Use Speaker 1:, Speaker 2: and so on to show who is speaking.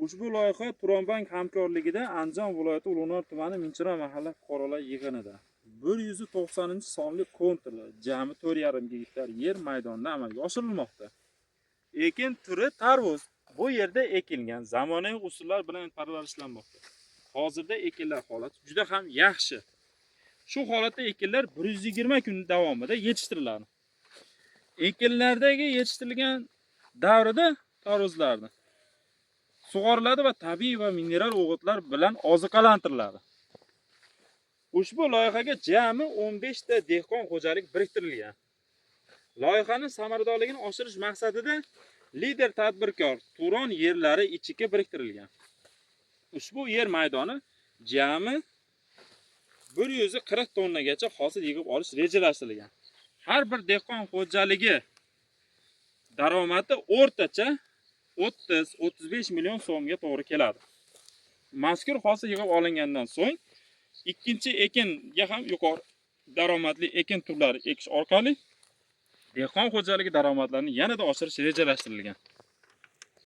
Speaker 1: Ushbu loyiha Turonbank hamkorligida Andijon viloyati Ulug'nor tumani Minchiro mahalla fuqarolar yig'inida 190-sonli konturli jami 4,5 gektar yer maydonida amalga oshirilmoqda. Ekin turi tarvuz. Bu yerda ekilgan zamonaviy usullar bilan parvarishlanmoqda. Hozirda ekinlar holati juda ham yaxshi. Shu holatda ekinlar 120 kun davomida yetishtiriladi. Ekinlardagi yetishtirilgan davrida tarvuzlarni sug'oriladi va tabiiy va mineral o'g'itlar bilan oziqalantiriladi. Ushbu loyihaga jami 15 ta dehqon xo'jalik biriktirilgan. Loyihaning samaradorligini oshirish maqsadida lider tadbirkor Turon yerlari ichiga biriktirilgan. Ushbu yer maydoni jami 140 tonnagacha hosil yig'ib olish rejalashtirilgan. Har bir dehqon xo'jaligi daromadi o'rtacha 30-35 million so'mga to'g'ri keladi. Mazkur hosil yig'ib olingandan so'ng ikkinchi ekinga ham yuqori daromadli ekin turlari ekish orqali dehqon xo'jaligi daromadlarini yanada oshirish rejalashtirilgan.